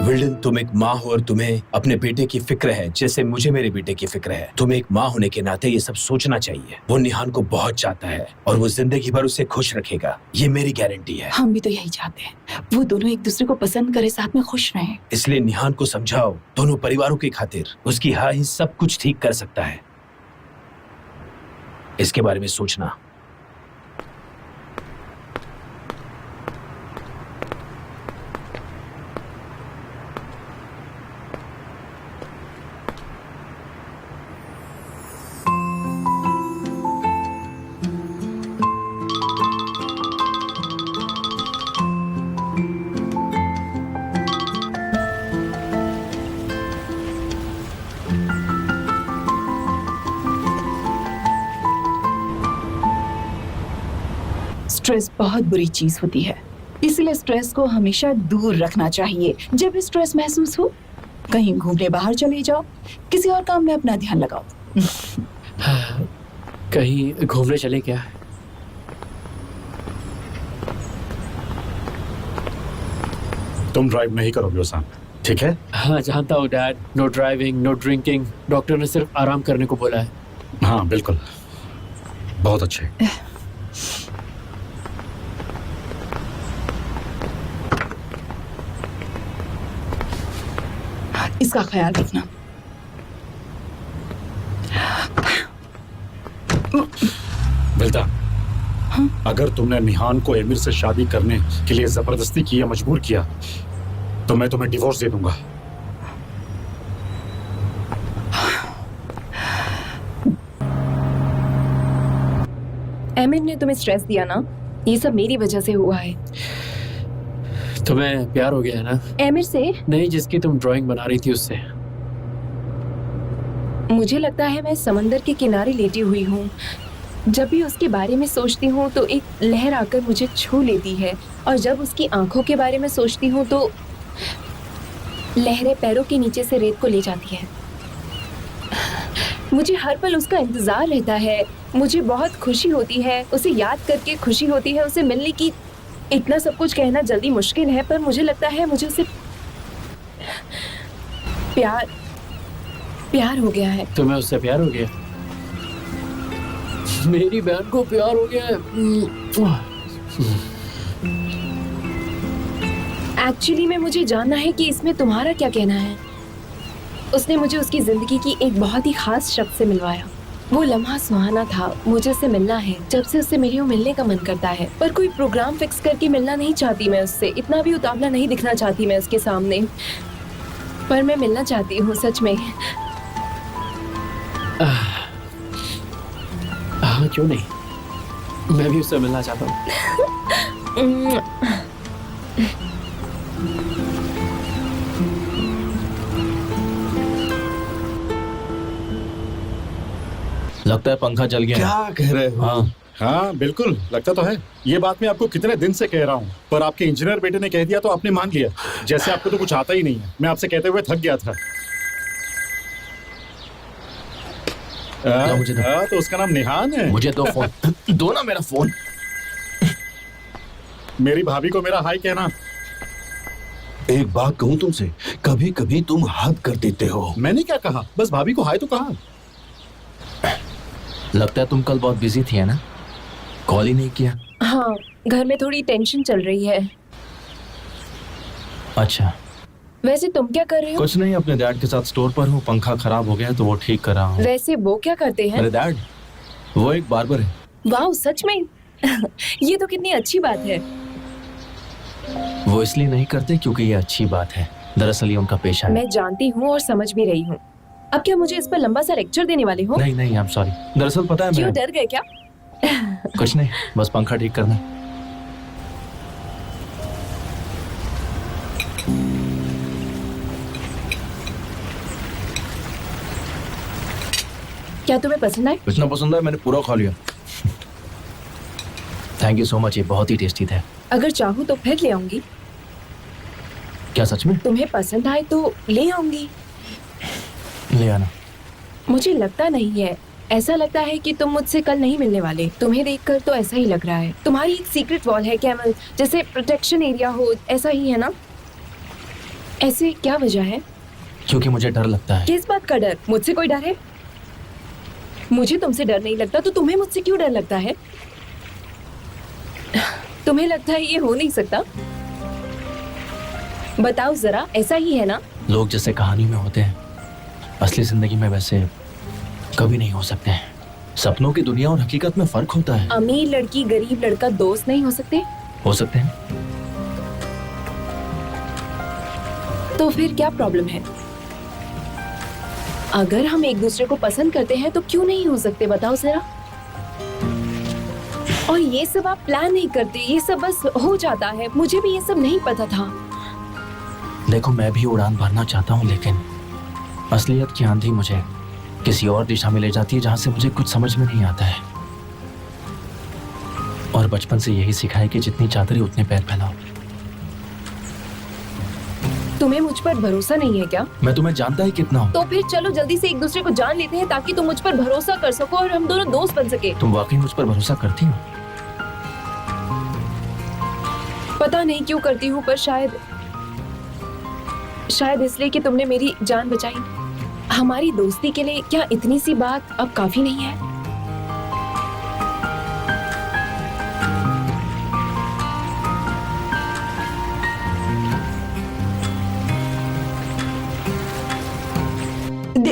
विल्डन, तुम एक माँ हो और तुम्हें अपने बेटे की फिक्र है जैसे मुझे मेरे बेटे की फिक्र है। तुम्हें एक माँ होने के नाते ये सब सोचना चाहिए। वो निहान को बहुत चाहता है और वो जिंदगी भर उसे खुश रखेगा, ये मेरी गारंटी है। हम भी तो यही चाहते हैं, वो दोनों एक दूसरे को पसंद करे, साथ में खुश रहें। इसलिए निहान को समझाओ, दोनों परिवारों की खातिर उसकी हाँ ही सब कुछ ठीक कर सकता है। इसके बारे में सोचना। स्ट्रेस बहुत बुरी चीज होती है, इसलिए स्ट्रेस को हमेशा दूर रखना चाहिए। जब भी स्ट्रेस महसूस हो, कहीं घूमने बाहर चले जाओ, किसी और काम में अपना ध्यान लगाओ। कहीं घूमने चले क्या? तुम ड्राइव नहीं करोगे ओसान, ठीक है? हाँ जानता हूँ dad, no driving, no drinking. Doctor ने सिर्फ आराम करने को बोला है। हाँ बिल्कुल, बहुत अच्छे। इसका ख्याल रखना। बिल्ता, अगर तुमने निहान को एमिर से शादी करने के लिए जबरदस्ती किया, मजबूर किया, तो मैं तुम्हें डिवोर्स दे दूंगा। एमिर ने तुम्हें स्ट्रेस दिया ना, ये सब मेरी वजह से हुआ है। तुम्हें प्यार हो गया है ना? एमिर से नहीं, जिसकी तुम ड्राइंग बना रही थी उससे। मुझे लगता है मैं समंदर के किनारे लेटी हुई हूँ। जब भी उसके बारे में सोचती हूँ तो एक लहर आकर मुझे छू लेती है, और जब उसकी आंखों के बारे में सोचती हूँ तो लहरें पैरों के नीचे से रेत को ले जाती है। मुझे हर पल उसका इंतजार रहता है। मुझे बहुत खुशी होती है, उसे याद करके खुशी होती है, उसे मिलने की। इतना सब कुछ कहना जल्दी मुश्किल है, पर मुझे लगता है मुझे उसे प्यार हो गया है। तुम्हें उससे प्यार हो गया? मेरी बहन को प्यार हो गया है। एक्चुअली में मुझे जानना है कि इसमें तुम्हारा क्या कहना है। उसने मुझे उसकी जिंदगी की एक बहुत ही खास शख्स से मिलवाया। वो लम्हा सुहाना था, मुझे उससे मिलना है। जब से उससे मिली हूँ मिलने का मन करता है, पर कोई प्रोग्राम फिक्स करके मिलना नहीं चाहती मैं उससे। इतना भी उतावला नहीं दिखना चाहती मैं उसके सामने, पर मैं मिलना चाहती हूँ सच में। हाँ क्यों नहीं, मैं भी उससे मिलना चाहता हूँ। लगता है पंखा जल गया। क्या कह रहे हो? हाँ हाँ बिल्कुल, लगता तो है। ये बात मैं आपको कितने दिन से कह रहा हूँ, पर आपके इंजीनियर बेटे ने कह दिया तो आपने मान लिया, जैसे आपको तो कुछ आता ही नहीं है। मैं आपसे कहते हुए थक गया था। मुझे दो। तो उसका नाम निहान है। मुझे दो फोन। दो ना मेरा फोन। मेरी भाभी को मेरा हाय कहना। एक बात कहूँ तुमसे, कभी कभी तुम हद कर देते हो। मैंने क्या कहा, बस भाभी को हाय तो कहा। लगता है तुम कल बहुत बिजी थी है ना, कॉल ही नहीं किया। हाँ, घर में थोड़ी टेंशन चल रही है। अच्छा, वैसे तुम क्या कर रहे हो? कुछ नहीं, अपने डैड के साथ स्टोर पर हूँ। पंखा खराब हो गया है तो वो ठीक कर रहा हूँ। वैसे वो क्या करते हैं? मेरे डैड, वो एक बार्बर है। वाह, सच में? ये तो कितनी अच्छी बात है। वो इसलिए नहीं करते क्योंकि ये अच्छी बात है, दरअसल ये उनका पेशा है। मैं जानती हूँ और समझ भी रही हूँ। अब क्या मुझे इस पर लंबा सा लेक्चर देने वाले हो? नहीं नहीं, आई एम सॉरी। दरअसल पता है, क्यों मैं डर गए क्या? कुछ नहीं, बस पंखा ठीक करना। क्या तुम्हें पसंद आए? इतना पसंद है, मैंने पूरा खा लिया। थैंक यू सो मच, ये बहुत ही टेस्टी था। अगर चाहूँ तो फिर ले आऊंगी। क्या सच में? तुम्हें पसंद आए तो ले आऊंगी। ले आना। मुझे लगता नहीं है, ऐसा लगता है कि तुम मुझसे कल नहीं मिलने वाले। तुम्हें देखकर तो ऐसा ही लग रहा है। तुम्हारी एक सीक्रेट वॉल है कैमल, जैसे प्रोटेक्शन एरिया हो, ऐसा ही है ना? ऐसे क्या वजह है? क्योंकि मुझे डर लगता है। किस बात का डर? मुझसे कोई डर है? मुझे तुमसे डर नहीं लगता तो तुम्हें मुझसे क्यों डर लगता है? तुम्हें लगता है ये हो नहीं सकता? बताओ जरा, ऐसा ही है ना? लोग जैसे कहानी में होते हैं, असली जिंदगी में वैसे कभी नहीं हो सकते हैं। सपनों की दुनिया और हकीकत में फर्क होता है। अमीर लड़की गरीब लड़का दोस्त नहीं हो सकते? हो सकते हैं। तो फिर क्या प्रॉब्लम है? अगर हम एक दूसरे को पसंद करते हैं तो क्यों नहीं हो सकते, बताओ जरा। और ये सब आप प्लान नहीं करते, ये सब बस हो जाता है। मुझे भी ये सब नहीं पता था। देखो, मैं भी उड़ान भरना चाहता हूँ, लेकिन असलियत की आंधी मुझे किसी और दिशा में ले जाती है जहां से मुझे कुछ समझ में नहीं आता है। और बचपन से यही सीखा है कि जितनी चादरें उतने पैर फैलाओ। तुम्हें मुझ पर भरोसा नहीं है क्या? मैं तुम्हें जानता ही कितना हूँ। तो फिर चलो जल्दी से एक दूसरे को जान लेते हैं ताकि तुम मुझ पर भरोसा कर सको और हम दोनों दोस्त बन सके। तुम वाकई मुझ पर भरोसा करती हो? पता नहीं क्यों करती हूँ, पर शायद इसलिए कि तुमने मेरी जान बचाई। हमारी दोस्ती के लिए क्या इतनी सी बात अब काफी नहीं है?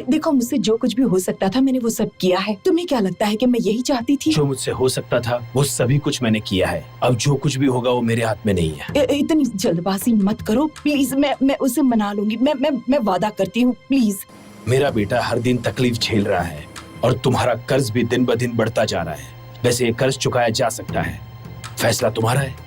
देखो, मुझसे जो कुछ भी हो सकता था मैंने वो सब किया है। तुम्हें क्या लगता है कि मैं यही चाहती थी? जो मुझसे हो सकता था वो सभी कुछ मैंने किया है। अब जो कुछ भी होगा वो मेरे हाथ में नहीं है। इतनी जल्दबाजी मत करो प्लीज। मैं उसे मना लूंगी। मैं वादा करती हूँ, प्लीज। मेरा बेटा हर दिन तकलीफ झेल रहा है और तुम्हारा कर्ज भी दिन ब दिन बढ़ता जा रहा है। वैसे ये कर्ज चुकाया जा सकता है, फैसला तुम्हारा है।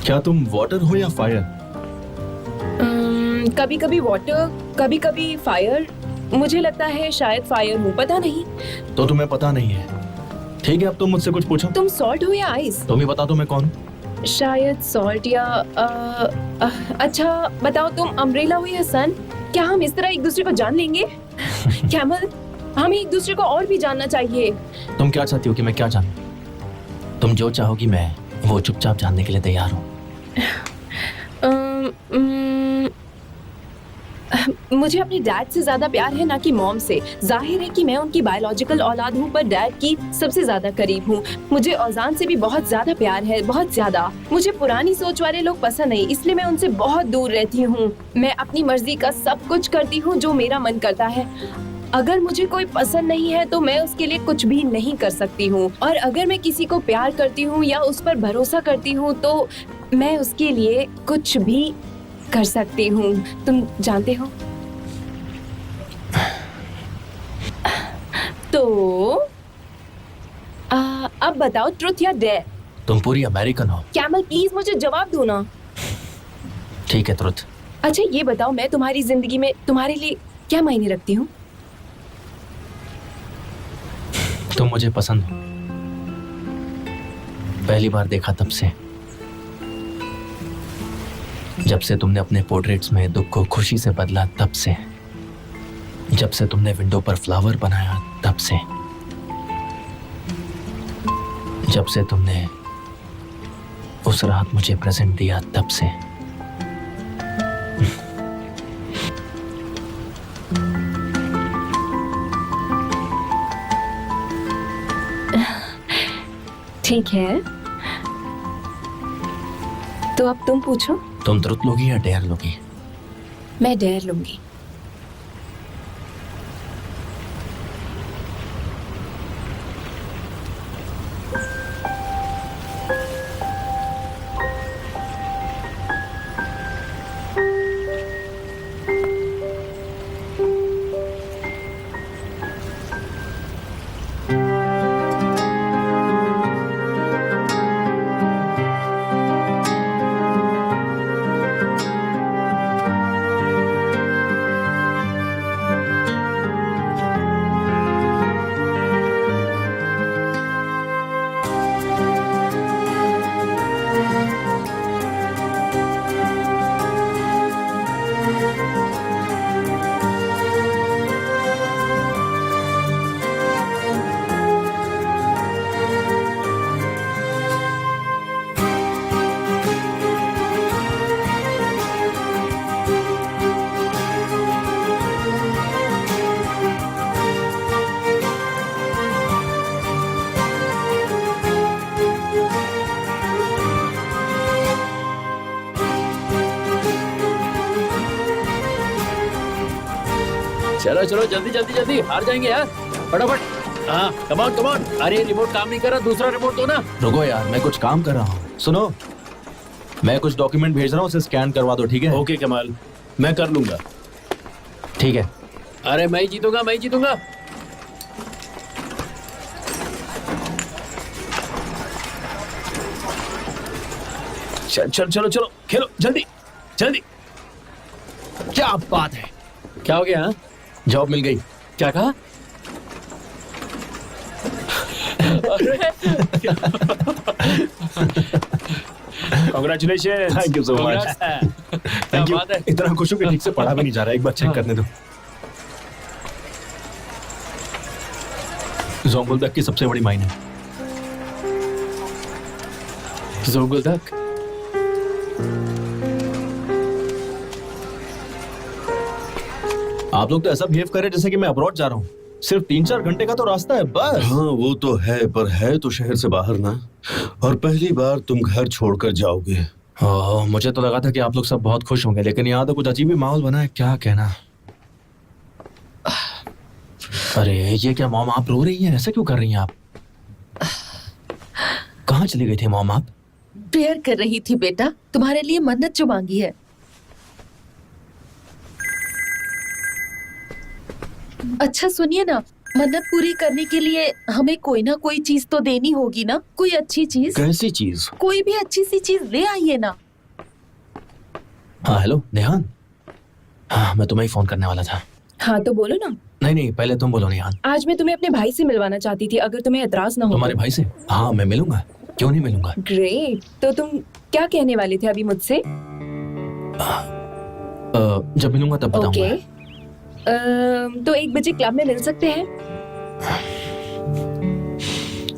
क्या तुम वाटर हो या फायर? कभी कभी वाटर, कभी कभी फायर। मुझे लगता है शायद फायर हूँ, पता नहीं। तो तुम्हें पता नहीं है। ठीक है, अब तुम मुझसे कुछ पूछो। तुम सॉल्ट हो या आइस? तुम ही बता दो मैं कौन? शायद सॉल्ट या अच्छा बताओ, तुम अम्ब्रेला हो या सन? क्या हम इस तरह एक दूसरे को जान लेंगे? कैमल, हमें एक दूसरे को और भी जानना चाहिए। तुम क्या चाहती हो कि मैं क्या जानूं? तुम जो चाहोगी मैं वो चुपचाप जानने के लिए तैयार हूँ। मुझे अपने डैड से ज्यादा प्यार है, ना कि मॉम से। जाहिर है कि मैं उनकी बायोलॉजिकल औलाद हूँ, पर डैड की सबसे ज्यादा करीब हूँ। मुझे औजान से भी बहुत ज्यादा प्यार है, बहुत ज्यादा। मुझे पुरानी सोच वाले लोग पसंद नहीं, इसलिए मैं उनसे बहुत दूर रहती हूँ। मैं अपनी मर्जी का सब कुछ करती हूँ जो मेरा मन करता है। अगर मुझे कोई पसंद नहीं है तो मैं उसके लिए कुछ भी नहीं कर सकती हूँ। और अगर मैं किसी को प्यार करती हूँ या उस पर भरोसा करती हूँ तो मैं उसके लिए कुछ भी कर सकती हूँ। तुम जानते हो? तो अब बताओ, ट्रुथ या डेयर? तुम पूरी अमेरिकन हो। कैमल प्लीज मुझे जवाब दो ना। ठीक है, ट्रुथ। अच्छा ये बताओ, मैं तुम्हारी जिंदगी में तुम्हारे लिए क्या मायने रखती हूँ? तुम मुझे पसंद हो। पहली बार देखा तब से, जब से तुमने अपने पोर्ट्रेट्स में दुख को खुशी से बदला तब से, जब से तुमने विंडो पर फ्लावर बनाया तब से, जब से तुमने उस रात मुझे प्रेजेंट दिया तब से। ठीक है, तो अब तुम पूछो। तुम ट्रुथ लोगी या डेयर लोगी? मैं डेयर लूंगी। चलो जल्दी जल्दी जल्दी, हार जाएंगे यार, फटाफट। हाँ कम ऑन, अरे रिमोट काम नहीं कर रहा, दूसरा रिमोट दो ना। रुको यार, मैं कुछ काम कर रहा हूँ। सुनो, मैं कुछ डॉक्यूमेंट भेज रहा हूँ, उसे स्कैन करवा दो, ठीक है? ओके कमाल, मैं कर लूंगा। ठीक है। अरे मैं ही जीतूंगा, मैं ही जीतूंगा। चल चल चलो चलो खेलो जल्दी जल्दी। क्या बात है, क्या हो गया? हाँ? जॉब मिल गई। क्या कहा? Congratulation. Thank you so much. क्या बात है। इतना खुश हूँ कि ठीक से पढ़ा भी नहीं जा रहा है, एक बार चेक करने दो। जोंगुल्दक की सबसे बड़ी माइन है। जोंगुल्दक? आप लोग तो ऐसा बिहेव कर रहे हैं जैसे कि मैं अब्रॉड जा रहा हूँ। सिर्फ 3-4 घंटे का तो रास्ता है बस। हाँ वो तो है, पर है तो शहर से बाहर ना, और पहली बार तुम घर छोड़कर जाओगे। ओह, मुझे तो लगा था कि आप लोग सब बहुत खुश होंगे, लेकिन यहाँ तो कुछ अजीब ही माहौल बना है, क्या कहना। अरे ये क्या मॉम, आप रो रही हैं? ऐसा क्यों कर रही हैं आप? कहाँ चली गई थी मॉम आप? प्रेयर कर रही थी बेटा, तुम्हारे लिए मन्नत जो मांगी है। अच्छा सुनिए ना, मन्नत पूरी करने के लिए हमें कोई ना कोई चीज तो देनी होगी ना, कोई अच्छी चीज। कैसी चीज? कोई भी अच्छी सी चीज ले आइए ना। हाँ हेलो नेहान। हाँ मैं तुम्हें ही फोन करने वाला था। हाँ तो बोलो ना। नहीं पहले तुम बोलो नेहान। आज मैं तुम्हें अपने भाई से मिलवाना चाहती थी, अगर तुम्हें एतराज ना हो। तुम्हारे भाई से? हाँ मैं मिलूंगा, क्यों नहीं मिलूंगा। ग्रेट, तो तुम क्या कहने वाले थे अभी मुझसे? जब मिलूंगा तब बताऊंगा। ओके, तो 1 बजे क्लब में मिल सकते हैं?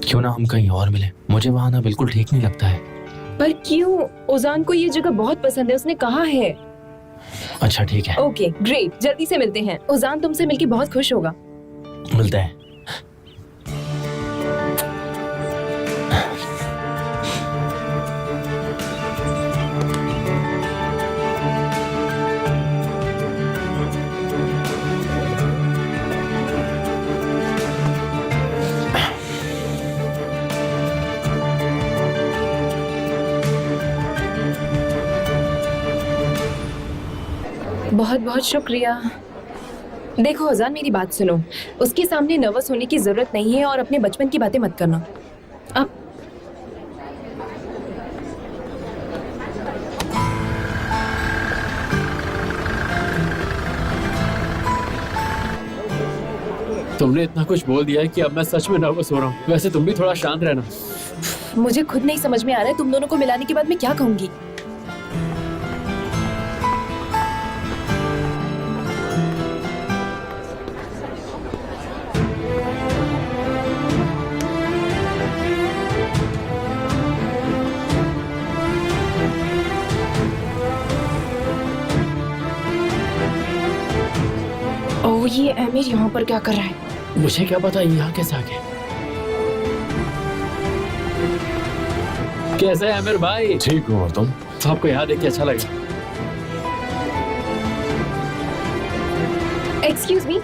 क्यों ना हम कहीं और मिले, मुझे वहां ना बिल्कुल ठीक नहीं लगता है। पर क्यों? ओजान को ये जगह बहुत पसंद है, उसने कहा है। अच्छा ठीक है, ओके ग्रेट, जल्दी से मिलते हैं। ओजान तुमसे मिलके बहुत खुश होगा। मिलते हैं। बहुत बहुत शुक्रिया। देखो ओजान, मेरी बात सुनो, उसके सामने नर्वस होने की जरूरत नहीं है और अपने बचपन की बातें मत करना। अब तुमने इतना कुछ बोल दिया है कि अब मैं सच में नर्वस हो रहा हूँ। वैसे तुम भी थोड़ा शांत रहना। मुझे खुद नहीं समझ में आ रहा है तुम दोनों को मिलाने के बाद मैं क्या कहूंगी। ओह, ये आमिर यहाँ पर क्या कर रहा है? मुझे क्या पता यहाँ कैसे आ गया। कैसे है आमिर भाई? ठीक हूँ, और तुम? आपको यहाँ देख के अच्छा लगा। Excuse me.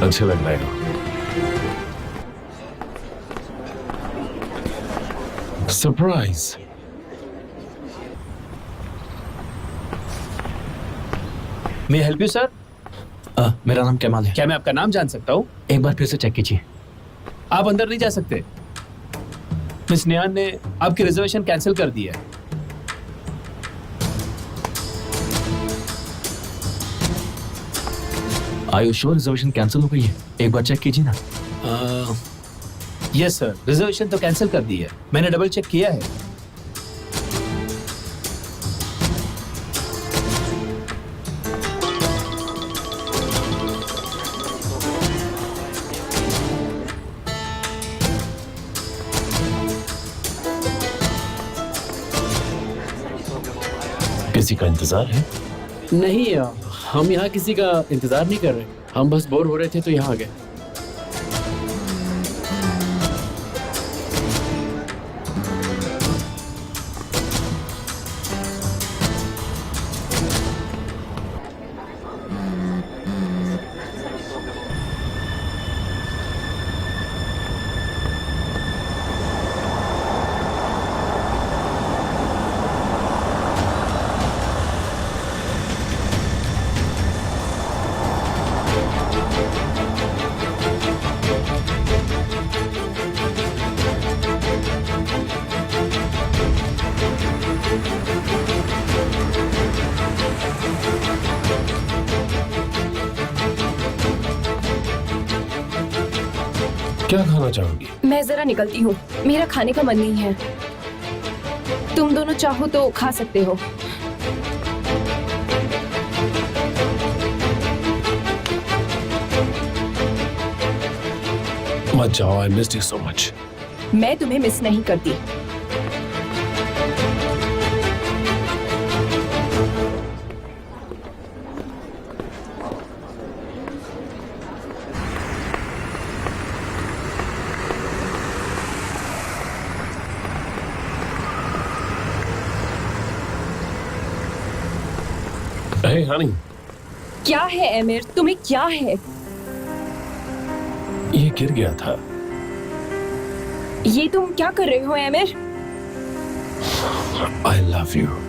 अच्छे लग रहे हो। Surprise. May help you sir? मेरा नाम कमाल है। क्या मैं आपका नाम जान सकता हूँ? एक बार फिर से चेक कीजिए। आप अंदर नहीं जा सकते। मिस नेहान ने आपकी रिजर्वेशन कैंसिल कर दी है। आयु श्योर रिजर्वेशन कैंसिल हो गई है? एक बार चेक कीजिए ना। यस सर, रिजर्वेशन तो कैंसिल कर दी है, मैंने डबल चेक किया है। किसी का इंतजार है? नहीं, हम यहाँ किसी का इंतजार नहीं कर रहे, हम बस बोर हो रहे थे तो यहाँ आ गए। क्या खाना चाहोगी? मैं जरा निकलती हूँ, मेरा खाने का मन नहीं है। तुम दोनों चाहो तो खा सकते हो। मत जाओ, I missed you so much. मैं तुम्हें मिस नहीं करती। हे हनी, क्या है एमिर, तुम्हें क्या है? ये गिर गया था। ये तुम क्या कर रहे हो एमिर? I love you.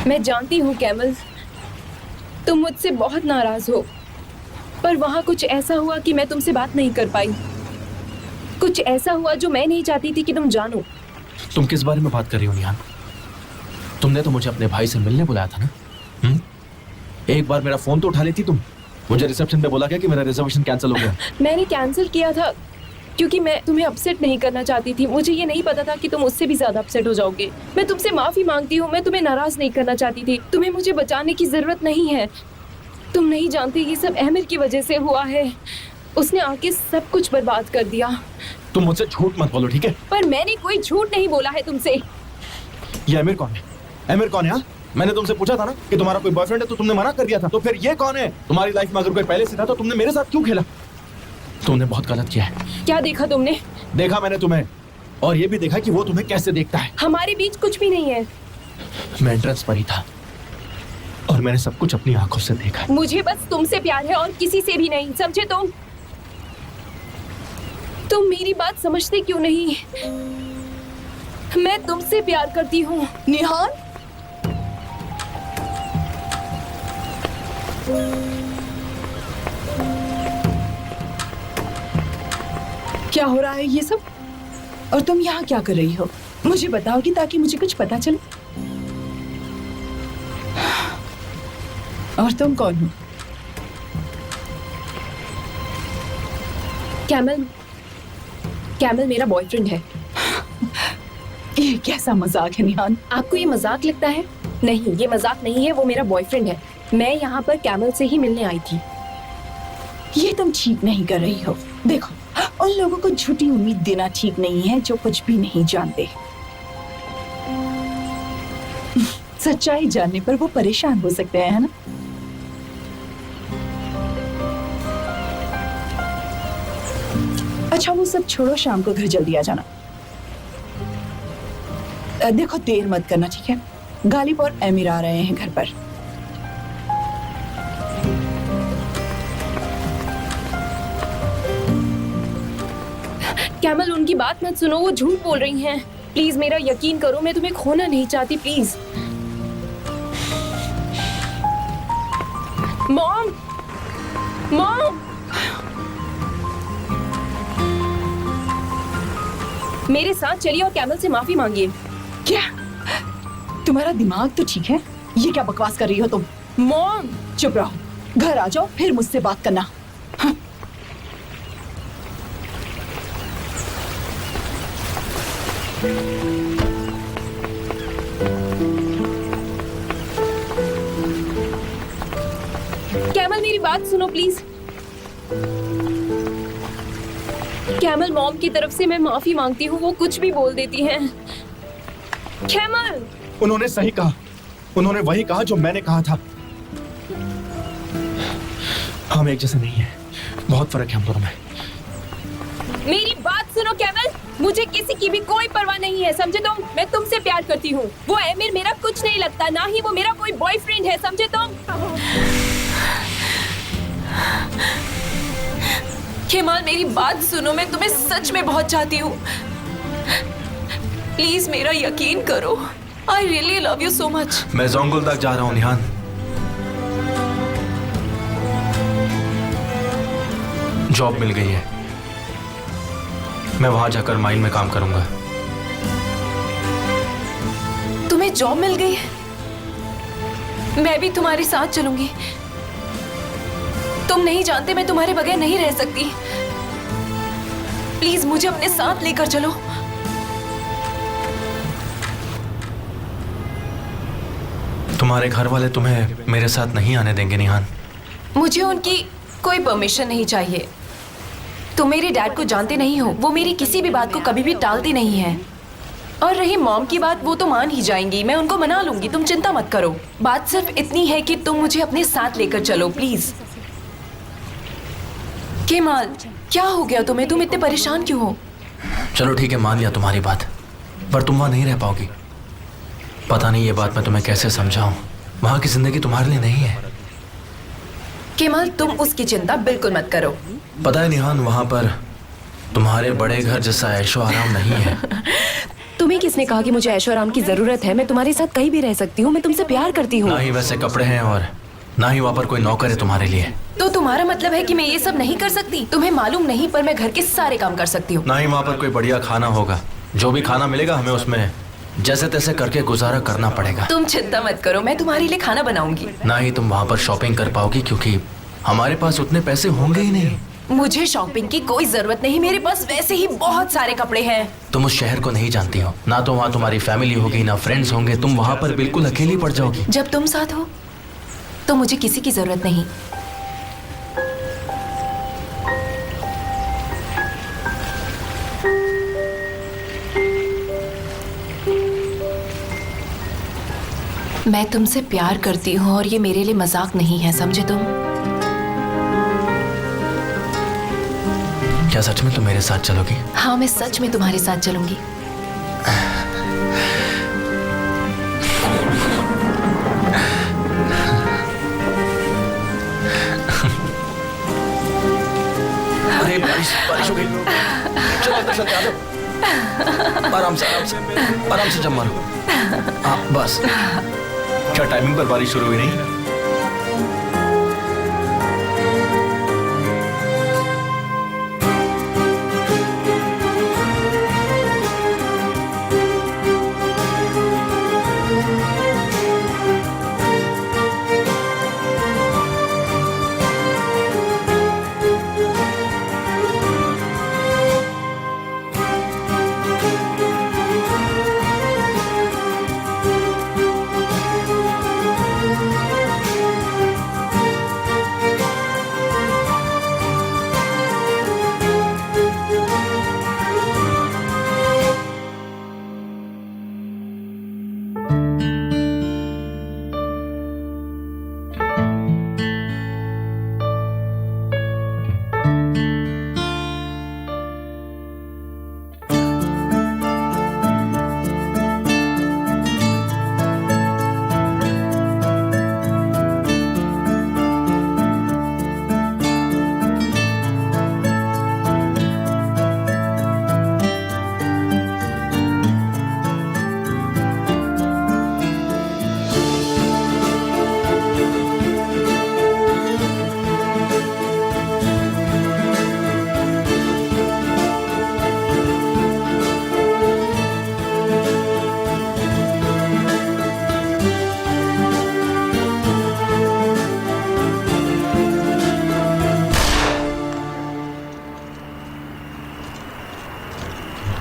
मैं जानती हूँ कैमल, तुम मुझसे बहुत नाराज हो, पर वहां कुछ ऐसा हुआ कि मैं तुमसे बात नहीं कर पाई। कुछ ऐसा हुआ जो मैं नहीं चाहती थी कि तुम जानो। तुम किस बारे में बात कर रही हो निहान? तुमने तो मुझे अपने भाई से मिलने बुलाया था ना? एक बार मेरा फोन तो उठा लेती तुम। मुझे रिसेप्शन पे बोला क्या कि मेरा रिजर्वेशन कैंसिल हो गया? मैंने कैंसिल किया था क्योंकि मैं तुम्हें अपसेट नहीं करना चाहती थी। मुझे ये नहीं पता था कि तुम उससे भी ज्यादा अपसेट हो जाओगे। मैं तुमसे माफी मांगती हूँ, मैं तुम्हें नाराज नहीं करना चाहती थी। तुम्हें मुझे बचाने की जरूरत नहीं है। तुम नहीं जानते ये सब आमिर की वजह से हुआ है। उसने आके सब कुछ बर्बाद कर दिया। तुम मुझसे झूठ मत बोलो, ठीक है? पर मैंने कोई झूठ नहीं बोला है तुमसे। ये आमिर कौन है? आमिर कौन है? हाँ, मैंने तुमसे पूछा था ना कि तुम्हारा कोई बॉयफ्रेंड है, तो तुमने मना कर दिया था। तो फिर ये कौन है? तुम्हारी लाइफ में अगर कोई पहले से था तो तुमने मेरे साथ क्यों खेला? तुमने बहुत गलत किया है। क्या देखा तुमने? देखा मैंने तुम्हें, और ये भी देखा कि वो तुम्हें कैसे देखता है। हमारे बीच कुछ भी नहीं है। मैं एंट्रेंस पर ही था और मैंने सब कुछ अपनी आंखों से देखा। मुझे बस तुमसे प्यार है और किसी से भी नहीं, समझे तुम? तुम मेरी बात समझते क्यों नहीं? मैं तुमसे प्यार करती हूँ। निहान, क्या हो रहा है ये सब? और तुम यहाँ क्या कर रही हो? मुझे बताओगी ताकि मुझे कुछ पता चले। और तुम कौन हो? कैमल, कैमल मेरा बॉयफ्रेंड है। ये कैसा मजाक है निहान? आपको ये मजाक लगता है? नहीं, ये मजाक नहीं है, वो मेरा बॉयफ्रेंड है। मैं यहाँ पर कैमल से ही मिलने आई थी। ये तुम ठीक नहीं कर रही हो। देखो, उन लोगों को झूठी उम्मीद देना ठीक नहीं है जो कुछ भी नहीं जानते। सच्चाई जानने पर वो परेशान हो सकते हैं, है ना? अच्छा वो सब छोड़ो, शाम को घर जल्दी आ जाना। देखो देर मत करना, ठीक है? गालिब और आमिर आ रहे हैं घर पर। कैमल, उनकी बात मत सुनो, वो झूठ बोल रही हैं। प्लीज मेरा यकीन करो, मैं तुम्हें खोना नहीं चाहती, प्लीज। मॉम, मॉम, मेरे साथ चलिए और कैमल से माफी मांगिए। क्या तुम्हारा दिमाग तो ठीक है? ये क्या बकवास कर रही हो तुम? मॉम, चुप रहो, घर आ जाओ फिर मुझसे बात करना। हाँ। कैमल मेरी बात सुनो प्लीज। कैमल, मॉम की तरफ से मैं माफी मांगती हूँ, वो कुछ भी बोल देती हैं। कैमल, उन्होंने सही कहा, उन्होंने वही कहा जो मैंने कहा था। हम एक जैसे नहीं हैं, बहुत फर्क है हम दोनों में। मेरी बात सुनो कैमल, मुझे किसी की भी कोई परवाह नहीं है, समझे तुम? मैं तुमसे प्यार करती हूँ। वो एमिर मेरा कुछ नहीं लगता, ना ही वो मेरा कोई बॉयफ्रेंड है, समझे तुम? केमाल, मेरी बात सुनो, मैं तुम्हें सच में बहुत चाहती हूँ। प्लीज मेरा यकीन करो। I really love you so much. मैं जोंगुल तक जा रहा हूँ निहान। जॉब मिल गई है, मैं वहां जाकर माइन में काम करूंगा। तुम्हें जॉब मिल गई है? मैं भी तुम्हारे साथ चलूंगी। तुम नहीं जानते मैं तुम्हारे बगैर नहीं रह सकती। प्लीज मुझे अपने साथ लेकर चलो। तुम्हारे घर वाले तुम्हें मेरे साथ नहीं आने देंगे निहान। मुझे उनकी कोई परमिशन नहीं चाहिए। तुम मेरे डैड को जानते नहीं हो, वो मेरी किसी भी बात को कभी भी टालती नहीं है। और रही मॉम की बात, वो तो मान ही जाएंगी, मैं उनको मना लूंगी, तुम चिंता मत करो। बात सिर्फ इतनी है कि तुम मुझे अपने साथ लेकर चलो प्लीज। केमाल, क्या हो गया तुम्हें? तुम इतने परेशान क्यों हो? चलो ठीक है, मान लिया तुम्हारी बात, पर तुम वहां नहीं रह पाओगी। पता नहीं ये बात मैं तुम्हें कैसे समझाऊं। वहां की जिंदगी तुम्हारे लिए नहीं है। केमाल, तुम उसकी चिंता बिल्कुल मत करो। पता है निहान, वहां पर तुम्हारे बड़े घर जैसा ऐशो आराम नहीं है। तुम्हें किसने कहा कि मुझे ऐशो आराम की जरूरत है? मैं तुम्हारे साथ कहीं भी रह सकती हूँ, मैं तुमसे प्यार करती हूँ। ना ही वैसे कपड़े हैं और ना ही वहां पर कोई नौकर है तुम्हारे लिए। तो तुम्हारा मतलब है कि मैं ये सब नहीं कर सकती? तुम्हें मालूम नहीं, पर मैं घर के सारे काम कर सकती हूँ। ना ही वहां पर कोई बढ़िया खाना होगा। जो भी खाना मिलेगा हमें उसमें जैसे तैसे करके गुजारा करना पड़ेगा। तुम चिंता मत करो, मैं तुम्हारे लिए खाना बनाऊंगी। ना ही तुम वहां पर शॉपिंग कर पाओगी, क्योंकि हमारे पास उतने पैसे होंगे ही नहीं। मुझे शॉपिंग की कोई जरूरत नहीं, मेरे पास वैसे ही बहुत सारे कपड़े हैं। तुम उस शहर को नहीं जानती हो, ना तो वहाँ तुम्हारी फैमिली होगी ना फ्रेंड्स होंगे। तुम वहाँ पर बिल्कुल अकेली पड़ जाओगी। जब तुम साथ हो तो मुझे किसी की जरूरत नहीं। मैं तुमसे प्यार करती हूँ और ये मेरे लिए मजाक नहीं है, समझे तुम? क्या सच में तुम मेरे साथ चलोगी? हाँ, मैं सच में तुम्हारे साथ चलूंगी। अरे बारिश हो गई। चलो अंदर चलते, आ जाओ। आराम से जम मारो। हाँ बस। क्या टाइमिंग पर बारिश शुरू हुई नहीं?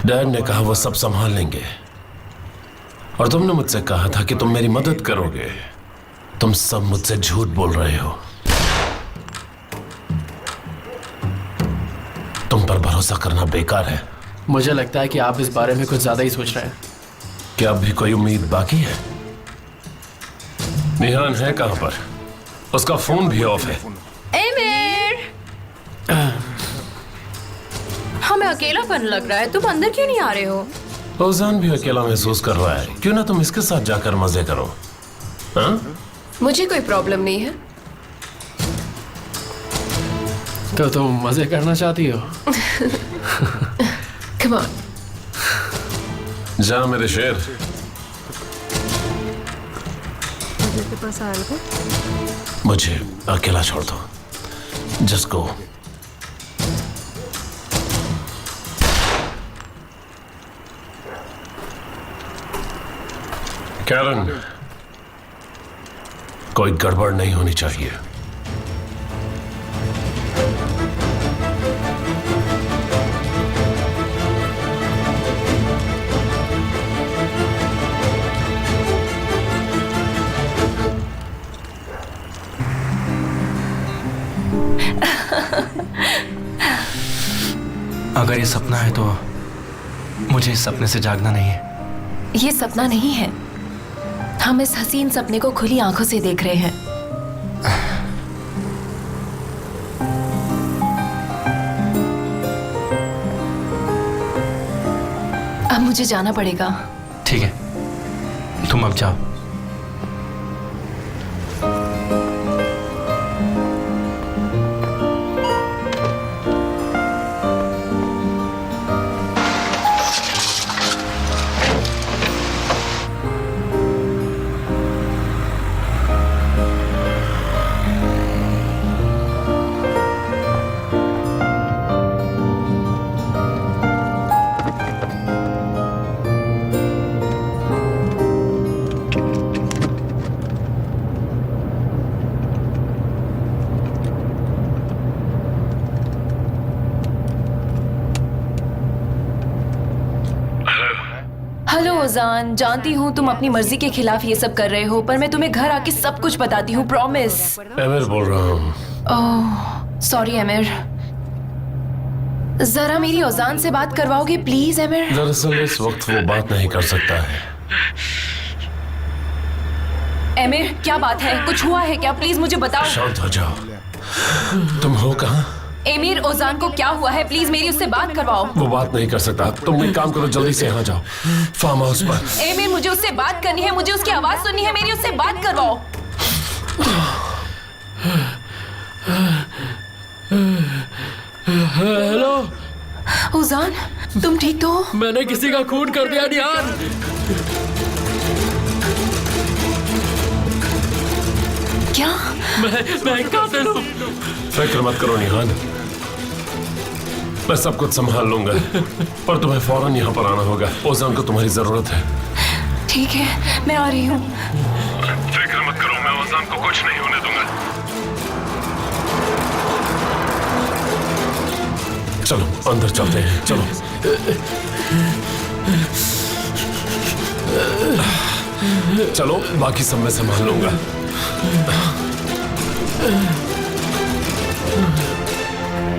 डैड ने कहा वो सब संभाल लेंगे, और तुमने मुझसे कहा था कि तुम मेरी मदद करोगे। तुम सब मुझसे झूठ बोल रहे हो। तुम पर भरोसा करना बेकार है। मुझे लगता है कि आप इस बारे में कुछ ज्यादा ही सोच रहे हैं। क्या अब भी कोई उम्मीद बाकी है? निहान है कहां पर? उसका फोन भी ऑफ है। एमिर, हमें अकेलापन लग रहा है, तुम अंदर क्यों नहीं आ रहे हो? ओजान भी अकेला महसूस कर रहा है, क्यों ना तुम इसके साथ जाकर मजे करो। हाँ? मुझे कोई प्रॉब्लम नहीं है। तो तुम मजे करना चाहती हो? Come on. जा मेरे शेर। मुझे अकेला छोड़ दो। Just go. कैरन, कोई गड़बड़ नहीं होनी चाहिए। अगर ये सपना है तो मुझे इस सपने से जागना नहीं है। ये सपना नहीं है, हम इस हसीन सपने को खुली आंखों से देख रहे हैं। अब मुझे जाना पड़ेगा। ठीक है, तुम अब जाओ। हेलो ओजान, जानती हूँ तुम अपनी मर्जी के खिलाफ ये सब कर रहे हो, पर मैं तुम्हें घर आके सब कुछ बताती हूँ, प्रॉमिस। एमिर बोल रहा हूँ। ओह सॉरी एमिर, जरा मेरी ओजान से बात करवाओगे प्लीज एमिर? दरअसल इस वक्त वो बात नहीं कर सकता है। एमिर क्या बात है, कुछ हुआ है क्या? प्लीज मुझे बताओ। शांत हो जाओ। तुम हो कहाँ? एमिर, ओजान को क्या हुआ है? प्लीज मेरी उससे बात करवाओ। वो बात नहीं कर सकता। तुम एक काम करो, जल्दी से यहाँ जाओ, फार्म हाउस पर। एमिर मुझे उससे बात करनी है, मुझे उसकी आवाज सुननी है, मेरी उससे बात करवाओ। हेलो ओजान, तुम ठीक तो हो? मैंने किसी का खून कर दिया निहान। क्या? मैं कातिल हूँ। फिक्र मत करो निहान, मैं सब कुछ संभाल लूंगा, पर तुम्हें फौरन यहाँ पर आना होगा। ओजान को तुम्हारी जरूरत है। ठीक है, मैं आ रही हूँ। फिक्र मत करो, मैं ओजान को कुछ नहीं होने दूंगा। चलो अंदर चलते हैं, चलो। चलो, बाकी सब मैं संभाल लूंगा।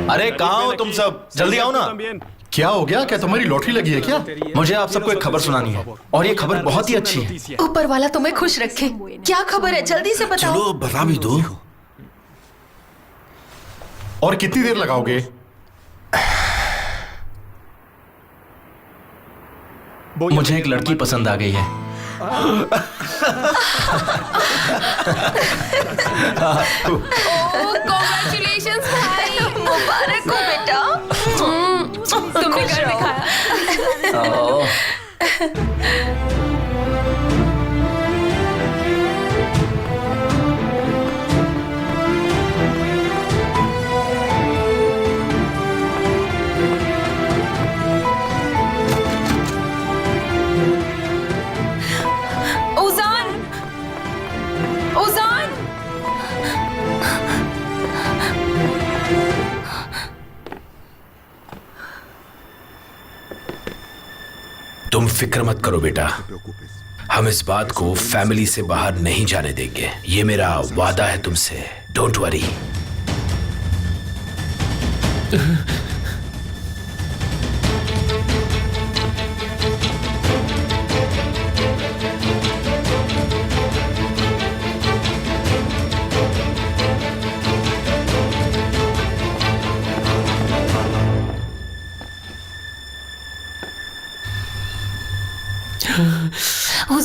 अरे कहाँ हो तुम सब? जल्दी आओ ना। क्या हो गया? क्या तुम्हारी लॉटरी लगी है क्या? मुझे आप सबको एक खबर सुनानी है, और ये खबर बहुत ही अच्छी है। ऊपर वाला तुम्हें खुश रखे। क्या खबर है, जल्दी से बताओ। चलो बता भी दो। और कितनी देर लगाओगे? मुझे एक लड़की पसंद आ गई है। कांग्रेचुलेशंस भाई, मुबारक हो बेटा। तुमने कर दिखाया। ओजान, ओजान। तुम फिक्र मत करो बेटा, हम इस बात को फैमिली से बाहर नहीं जाने देंगे। ये मेरा वादा है तुमसे। Don't worry.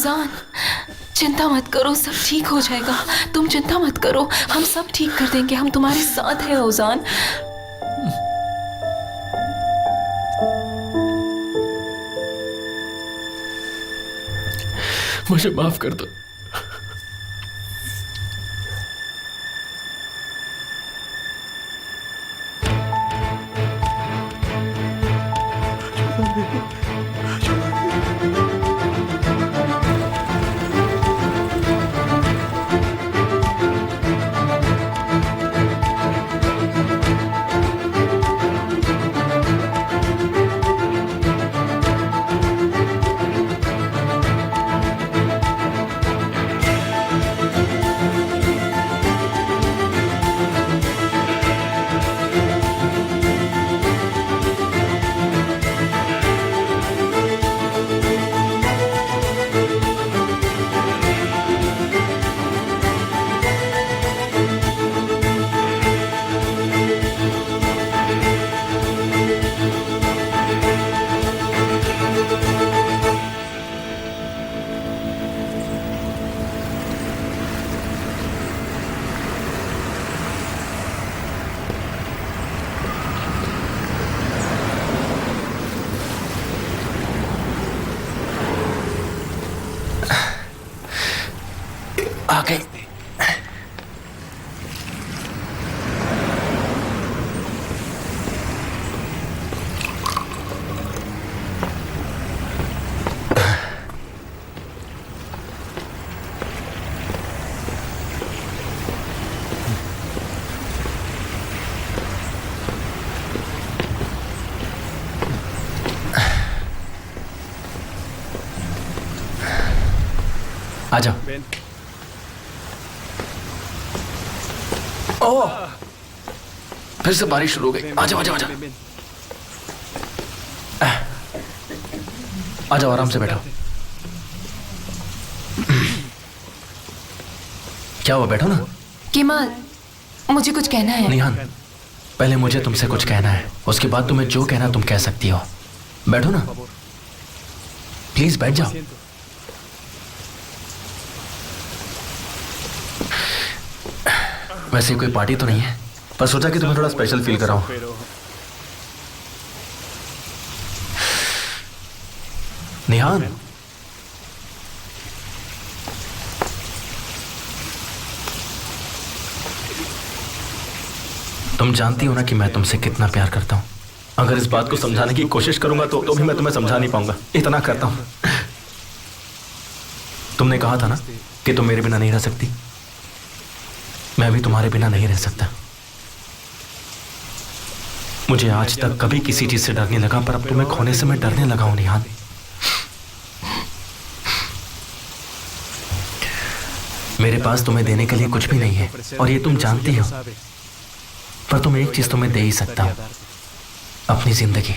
ओजान, चिंता मत करो, सब ठीक हो जाएगा। तुम चिंता मत करो, हम सब ठीक कर देंगे। हम तुम्हारे साथ हैं ओजान। मुझे माफ कर दो। आ गई। आ जाओ। ओह, फिर से बारिश शुरू हो गई। आ जाओ आ जाओ आ जाओ आ जाओ, आराम से बैठो। क्या हुआ, बैठो ना। केमाल, मुझे कुछ कहना है। निहान, पहले मुझे तुमसे कुछ कहना है, उसके बाद तुम्हें जो कहना तुम कह सकती हो। बैठो ना, प्लीज बैठ जाओ। वैसे कोई पार्टी तो नहीं है, पर सोचा कि तुम्हें थोड़ा स्पेशल फील कराऊं। निहान, तुम जानती हो ना कि मैं तुमसे कितना प्यार करता हूं। अगर इस बात को समझाने की कोशिश करूंगा तो भी मैं तुम्हें समझा नहीं पाऊंगा। इतना करता हूं। तुमने कहा था ना कि तुम मेरे बिना नहीं रह सकती। मैं भी तुम्हारे बिना नहीं रह सकता। मुझे आज तक कभी किसी चीज से डर नहीं लगा, पर अब तुम्हें खोने से मैं डरने लगा हूं निहान। मेरे पास तुम्हें देने के लिए कुछ भी नहीं है, और ये तुम जानती हो। पर तुम एक चीज तुम्हें दे ही सकता हूं, अपनी जिंदगी।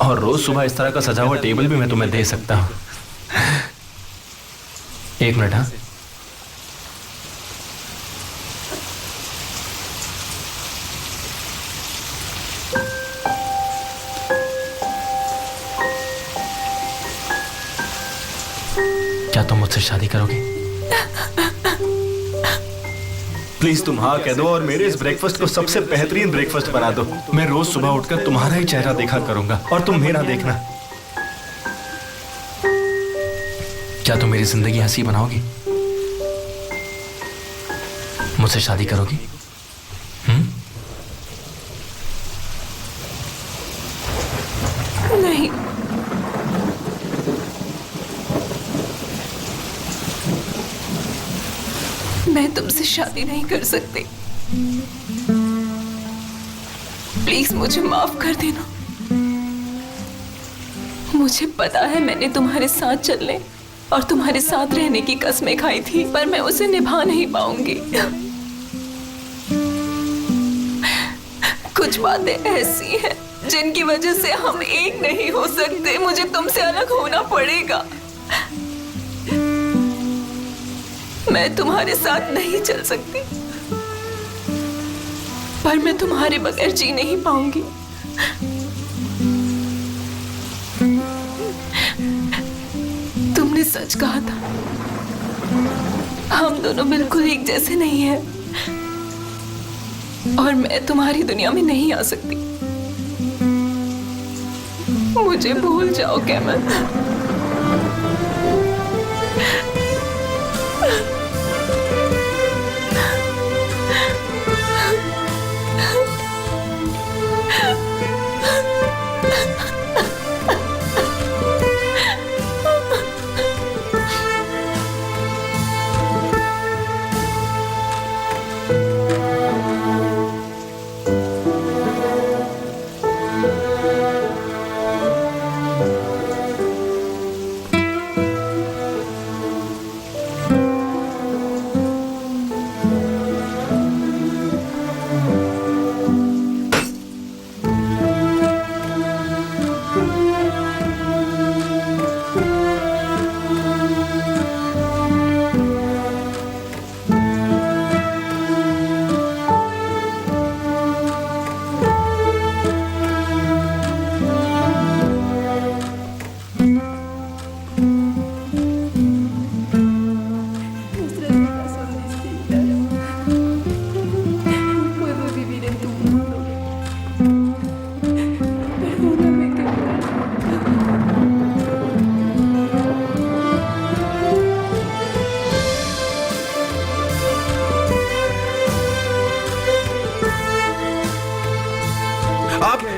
और रोज सुबह इस तरह का सजा हुआ टेबल भी मैं तुम्हें दे सकता हूं। एक मिनट। हाँ, क्या तुम मुझसे शादी करोगी? प्लीज तुम हाँ कह दो और मेरे इस ब्रेकफास्ट को सबसे बेहतरीन ब्रेकफास्ट बना दो। मैं रोज सुबह उठकर तुम्हारा ही चेहरा देखा करूंगा और तुम मेरा देखना। क्या तुम मेरी जिंदगी हंसी बनाओगी? मुझसे शादी करोगी? नहीं, मैं तुमसे शादी नहीं कर सकती। प्लीज मुझे माफ कर देना। मुझे पता है मैंने तुम्हारे साथ चलने और तुम्हारे साथ रहने की कसमें खाई थी, पर मैं उसे निभा नहीं पाऊंगी। कुछ बातें ऐसी हैं जिनकी वजह से हम एक नहीं हो सकते। मुझे तुमसे अलग होना पड़ेगा। मैं तुम्हारे साथ नहीं चल सकती, पर मैं तुम्हारे बगैर जी नहीं पाऊंगी। सच कहा था, हम दोनों बिल्कुल एक जैसे नहीं हैं और मैं तुम्हारी दुनिया में नहीं आ सकती। मुझे भूल जाओ कैमल।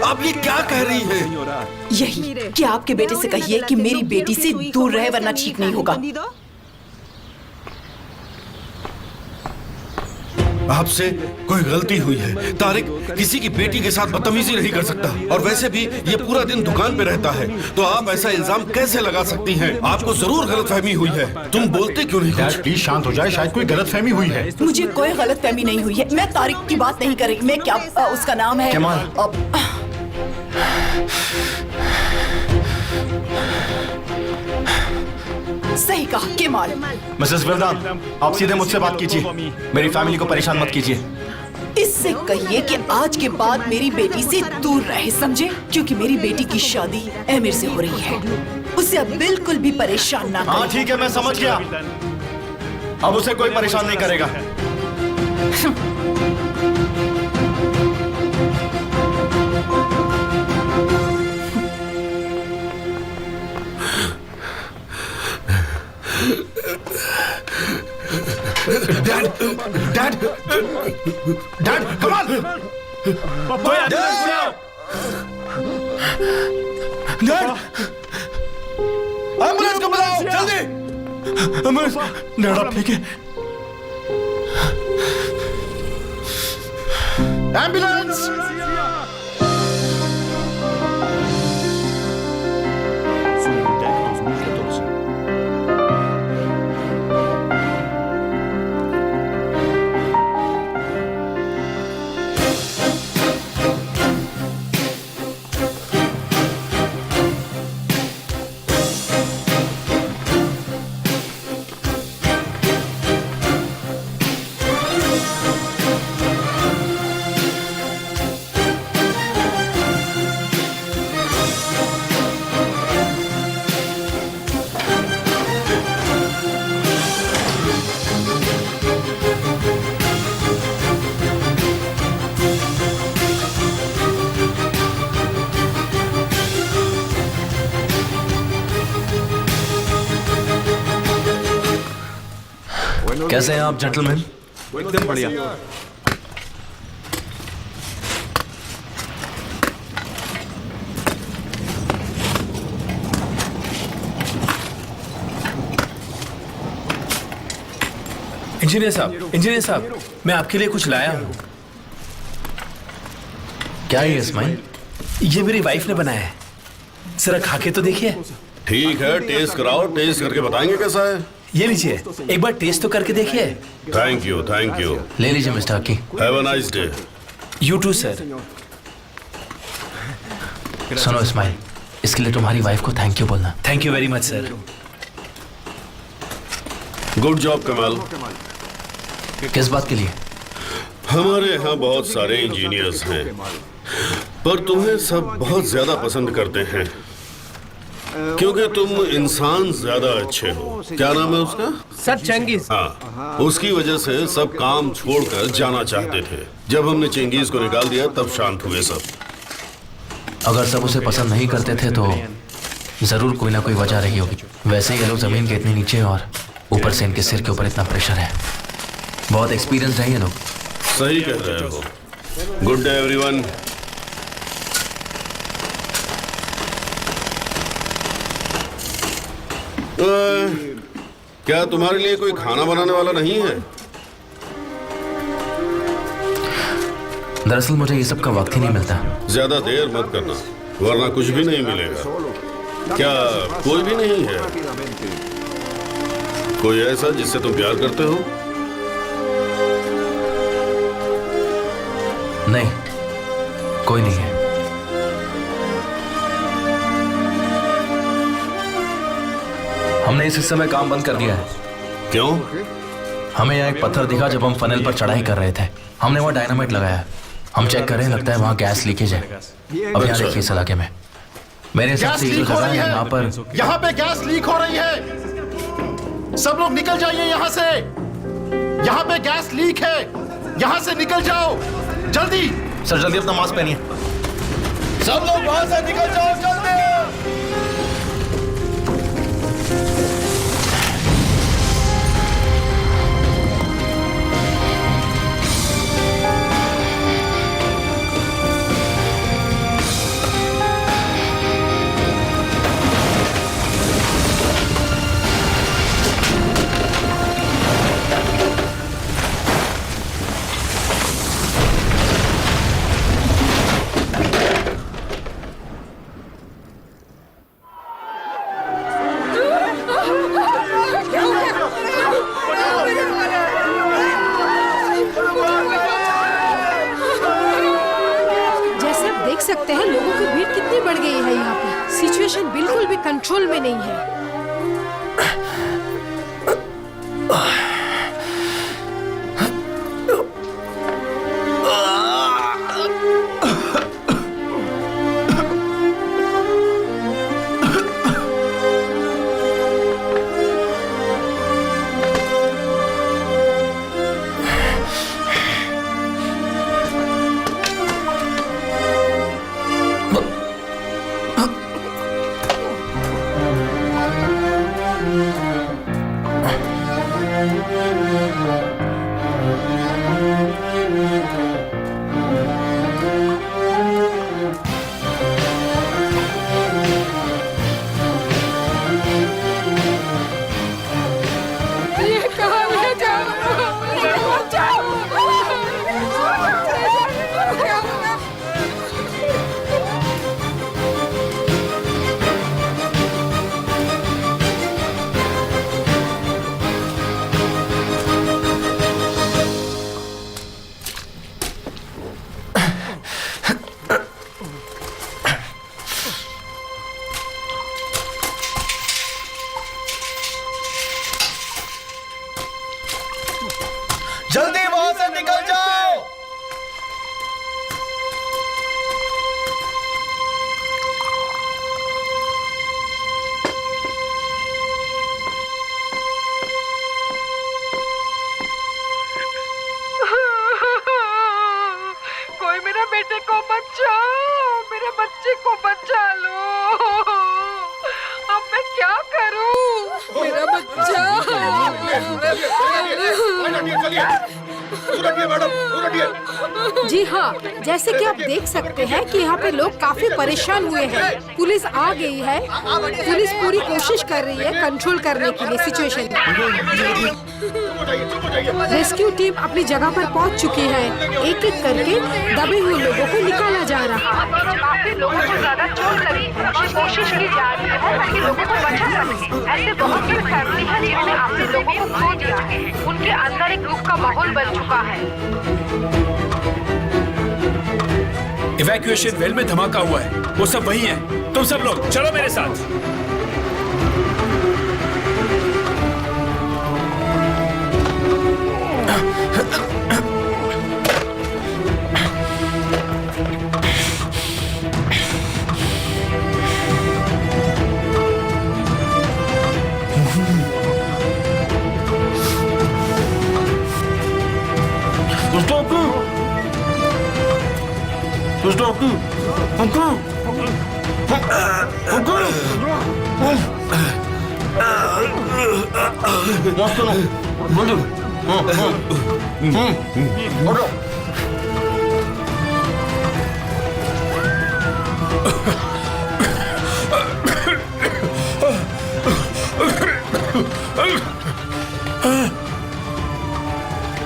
आप ये क्या कह रही हैं? यही कि आपके बेटे से कहिए कि मेरी बेटी से दूर रहे वरना ठीक नहीं होगा। आपसे कोई गलती हुई है। तारिक किसी की बेटी के साथ बदतमीजी नहीं कर सकता, और वैसे भी ये पूरा दिन दुकान पे रहता है, तो आप ऐसा इल्जाम कैसे लगा सकती हैं? आपको जरूर गलतफहमी हुई है। तुम बोलते क्यों नहीं? डैड प्लीज शांत हो जाए, शायद कोई गलतफहमी हुई है। मुझे कोई गलतफहमी नहीं हुई है। मैं तारिक की बात नहीं कर रही। मैं क्या उसका नाम है सही कहा, केमाल। मिसेस विल्दान, आप सीधे मुझसे बात कीजिए, मेरी फैमिली को परेशान मत कीजिए। इससे कहिए कि आज के बाद मेरी बेटी से दूर रहे, समझे? क्योंकि मेरी बेटी की शादी एमिर से हो रही है। उसे अब बिल्कुल भी परेशान ना करें। हाँ ठीक है, मैं समझ गया। अब उसे कोई परेशान नहीं करेगा। डैड, डैड, डैड, कमाल! डैड, एम्बुलेंस को बुलाओ, जल्दी! एम्बुलेंस! डैड, आप ठीक है? एम्बुलेंस! कैसे हैं आप जेंटलमैन? एकदम बढ़िया। इंजीनियर साहब, मैं आपके लिए कुछ लाया हूँ। क्या है इस्माइल? ये मेरी वाइफ ने बनाया है, जरा खा के तो देखिए। ठीक है, टेस्ट कराओ, टेस्ट करके बताएंगे कैसा है। ये लीजिए, एक बार टेस्ट तो करके देखिए। Thank you, thank you. ले लीजिए mister Haki. Have a nice day. You too sir. सुनो इस्माइल, इसके लिए तुम्हारी वाइफ को थैंक यू बोलना। Thank you very much sir. Good job Kamal. किस बात के लिए? हमारे यहाँ बहुत सारे इंजीनियर्स हैं, पर तुम्हें सब बहुत ज्यादा पसंद करते हैं। क्योंकि तुम इंसान ज्यादा अच्छे हो। क्या नाम है उसका? सर चंगेज। हाँ, उसकी वजह से सब काम छोड़कर जाना चाहते थे। जब हमने चंगेज को निकाल दिया तब शांत हुए सब। अगर सब उसे पसंद नहीं करते थे तो जरूर कोई ना कोई वजह रही होगी। वैसे ये लोग जमीन के इतने नीचे हैं और ऊपर से इनके सिर के ऊपर इतना प्रेशर है। बहुत एक्सपीरियंस है ये लोग। सही कह रहे हो। Good day everyone. क्या तुम्हारे लिए कोई खाना बनाने वाला नहीं है? दरअसल मुझे ये सब का वक्त ही नहीं मिलता। ज्यादा देर मत करना वरना कुछ भी नहीं मिलेगा। क्या कोई भी नहीं है? कोई ऐसा जिससे तुम प्यार करते हो? नहीं, कोई नहीं है। हमने इस हिस्से में काम बंद कर दिया है। क्यों? हमें यहाँ एक पत्थर दिखा जब हम फनल पर चढ़ाई कर रहे थे। हमने वहाँ डायनामाइट लगाया। हम चेक कर रहे हैं, लगता है वहाँ गैस लीकेज है। अब यहाँ देखिए इस इलाके में मेरे हिसाब से जो जगह है यहाँ पर, यहाँ पे गैस लीक हो रही है। सब लोग निकल जाइए यहाँ से। यहाँ पे गैस लीक है, यहाँ से निकल जाओ जल्दी। सर जल्दी अपना मास्क पहनिए। सब लोग वहां से निकल जाओ जल्दी। सकते हैं लोगों की भीड़ कितनी बढ़ गई है यहाँ पे। सिचुएशन बिल्कुल भी कंट्रोल में नहीं है। जल्दी वहां से निकल जाओ। कोई मेरे बेटे को बचाओ, मेरे बच्चे को बचा लो। अब मैं क्या करूं? मेरा बच्चा। जी हाँ, जैसे कि आप देख सकते हैं कि यहाँ पे लोग काफी परेशान हुए हैं। पुलिस आ गई है। पुलिस पूरी कोशिश कर रही है कंट्रोल करने के लिए सिचुएशन। रेस्क्यू टीम अपनी जगह पर पहुँच चुकी है। एक एक करके दबे हुए लोगों को निकाला जा रहा है। काफी लोगों को ज्यादा चोट लगी और कोशिश की जा रही है ताकि लोगों को बचा सके। ऐसे बहुत सी फैमिली है जिन्होंने अपने लोगों को खो दिया है। उनके अंदर एक दुख का माहौल बन चुका है। इवैक्यूएशन वेल में धमाका हुआ है। वो सब वही हैं। तुम सब लोग चलो मेरे साथ।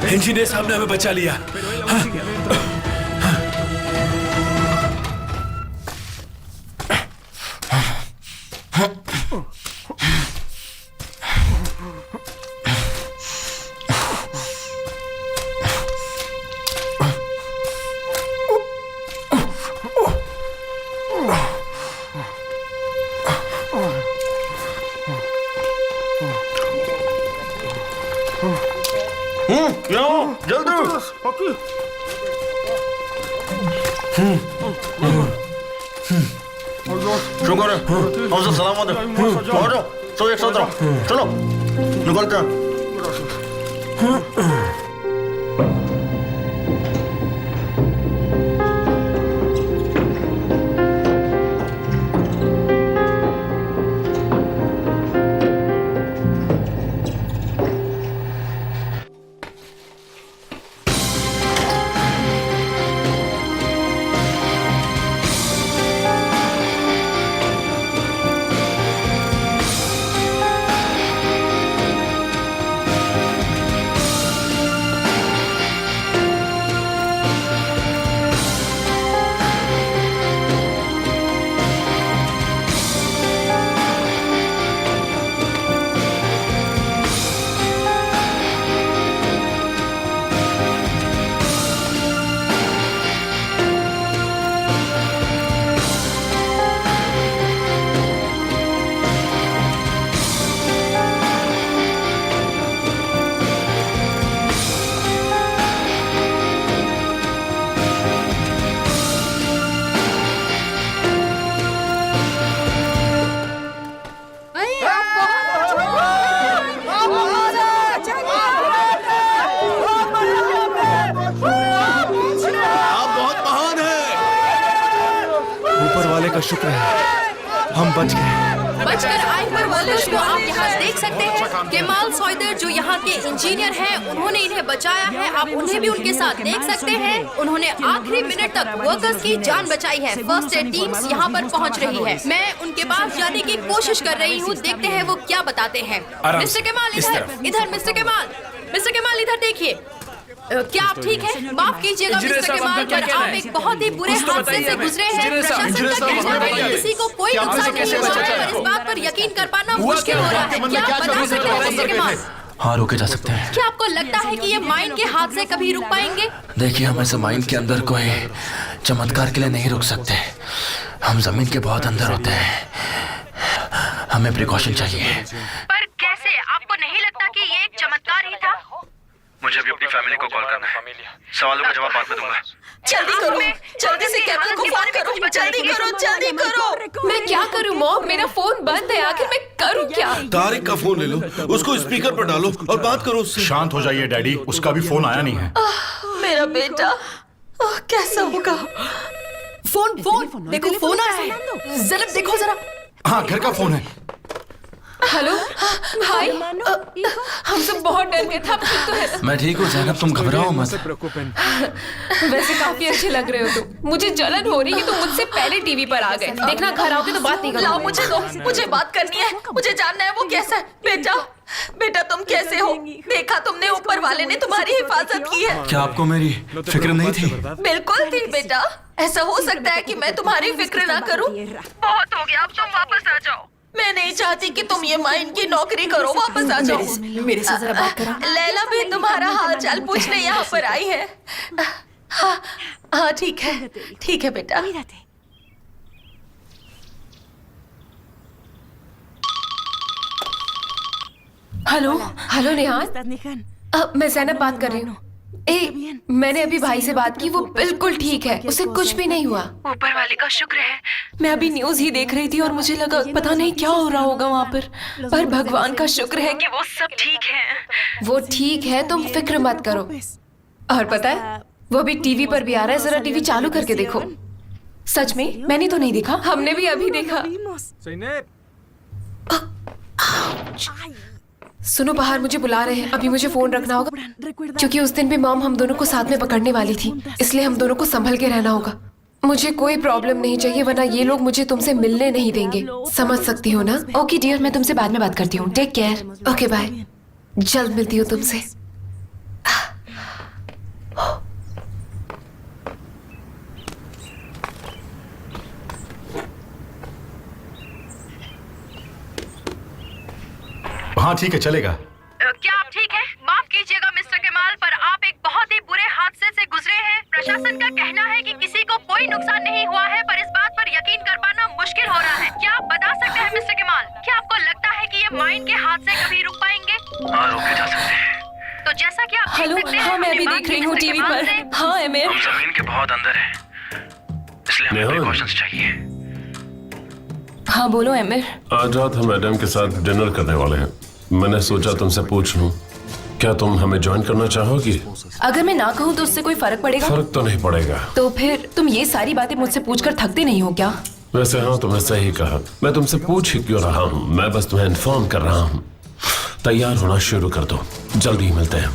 इंजीनियर साहब ने हमें बचा लिया। शुक्र है हम सब सलामत है। आ जाओ सब एक साथ रहो, चलो निकलते हैं। का शुक्र है हम बच गए। बचकर आए हुए वर्कर्स को आप यहाँ देख सकते हैं। केमाल सॉइदर जो यहाँ के इंजीनियर हैं, उन्होंने इन्हें बचाया है। आप उन्हें भी उनके साथ देख सकते हैं। उन्होंने आखिरी मिनट तक वर्कर्स की जान बचाई है। फर्स्ट एड टीम्स यहाँ पर पहुँच रही है। मैं उनके पास जाने की कोशिश कर रही हूँ। देखते हैं वो क्या बताते हैं। मिस्टर केमाल इधर मिस्टर केमाल इधर देखिए। क्या आप ठीक है? माफ कीजिएगा मिस्टर केमाल, पर आप एक बहुत ही बुरे हादसे से गुजरे हैं। प्रशासन का कहना है कि किसी को कोई नुकसान नहीं हुआ है, पर इस बात पर यकीन कर पाना मुश्किल हो रहा है। क्या आप बता सकते हैं मिस्टर केमाल? हाँ, रोके जा सकते हैं। क्या आपको लगता है कि ये माइन के हादसे कभी रुक पाएंगे? देखिए, हम ऐसे माइन के अंदर कोई चमत्कार के लिए नहीं रुक सकते। हम जमीन के बहुत अंदर होते हैं। हमें प्रिकॉशन चाहिए। पर कैसे? आपको नहीं लगता कि ये एक चमत्कार ही था? मुझे अभी अपनी फैमिली को कॉल करना है। सवालों का जवाब बाद में दूंगा। जल्दी करो, जल्दी से केमाल को फोन करो, जल्दी करो। मैं क्या करूं मॉम? मेरा फोन बंद है। आखिर मैं करूं क्या? तारिक का फोन ले लो, उसको स्पीकर पर डालो और बात करो उससे। शांत हो जाइए डैडी, उसका भी फोन आया नहीं है। मेरा बेटा कैसा होगा? फोन देखो, फोन आया है। जरा देखो जरा। हाँ, घर का फोन है। हेलो भाई, हम सब बहुत डर गए थे। आप ठीक तो है? मैं ठीक हूँ ज़ैनब, तुम घबराओ मत। वैसे काफी अच्छे लग रहे हो तुम। मुझे जलन हो रही है कि तुम मुझसे पहले टीवी पर आ गए। देखना घर आओगे तो बात नहीं करोगे। लाओ मुझे दो, मुझे बात करनी है। मुझे जानना है वो कैसा है। बेटा तुम कैसे हो? देखा तुमने, ऊपर वाले ने तुम्हारी हिफाजत की है। क्या आपको मेरी फिक्र नहीं थी? बिल्कुल थी बेटा। ऐसा हो सकता है कि मैं तुम्हारी फिक्र ना करूं? बहुत हो गया, अब तुम वापस आ जाओ। मैं नहीं चाहती कि तुम ये माइन की नौकरी करो। वापस आ जाओ। मेरे से जरा बात करो। लैला भी तुम्हारा हाल चाल पूछने यहाँ पर आई है। हाँ ठीक है बेटा। हेलो नेहान, मैं ज़ैनब बात कर रही हूँ। मैंने अभी भाई से बात की, वो बिल्कुल ठीक है, उसे कुछ भी नहीं हुआ। ऊपर वाले का शुक्र है। मैं अभी न्यूज़ ही देख रही थी और मुझे लगा पता नहीं क्या हो रहा होगा वहाँ पर भगवान का शुक्र है कि वो सब ठीक है। वो ठीक है, तुम फिक्र मत करो। और पता है, वो अभी टीवी पर भी आ रहा है। जरा टीवी चालू करके देखो। सच में? मैंने तो नहीं देखा। हमने भी अभी देखा। सुनो, बाहर मुझे बुला रहे हैं, अभी मुझे फोन रखना होगा क्योंकि उस दिन भी मॉम हम दोनों को साथ में पकड़ने वाली थी, इसलिए हम दोनों को संभल के रहना होगा। मुझे कोई प्रॉब्लम नहीं चाहिए वरना ये लोग मुझे तुमसे मिलने नहीं देंगे, समझ सकती हो ना? ओके डियर, मैं तुमसे बाद में बात करती हूँ। Take care. ओके बाय, जल्द मिलती हूँ तुमसे। हाँ ठीक है, चलेगा। क्या आप ठीक है? माफ कीजिएगा मिस्टर कमाल, पर आप एक बहुत ही बुरे हादसे से गुजरे हैं। प्रशासन का कहना है कि किसी को कोई नुकसान नहीं हुआ है, पर इस बात पर यकीन कर पाना मुश्किल हो रहा है। क्या आप बता सकते हैं मिस्टर कमाल, क्या आपको लगता है कि ये माइन के हादसे कभी रुक पाएंगे? हाँ, रोके जा सकते हैं। तो जैसा कि आप हेलो, हाँ मैं अभी देख रही हूँ टीवी पर। हाँ एमिर, हम जमीन के बहुत अंदर हैं, इसलिए हमें प्रिकॉशंस चाहिए। हाँ बोलो एमिर। आज रात हम मैडम के साथ डिनर करने वाले हैं। मैंने सोचा तुमसे पूछ लूं, क्या तुम हमें ज्वाइन करना चाहोगी? अगर मैं ना कहूँ तो उससे कोई फर्क पड़ेगा? फर्क तो नहीं पड़ेगा। तो फिर तुम ये सारी बातें मुझसे पूछकर थकते नहीं हो क्या? वैसे हाँ, तुमने सही कहा। मैं तुमसे पूछ ही क्यों रहा हूँ, मैं बस तुम्हें इन्फॉर्म कर रहा हूँ। तैयार होना शुरू कर दो, जल्दी मिलते हैं।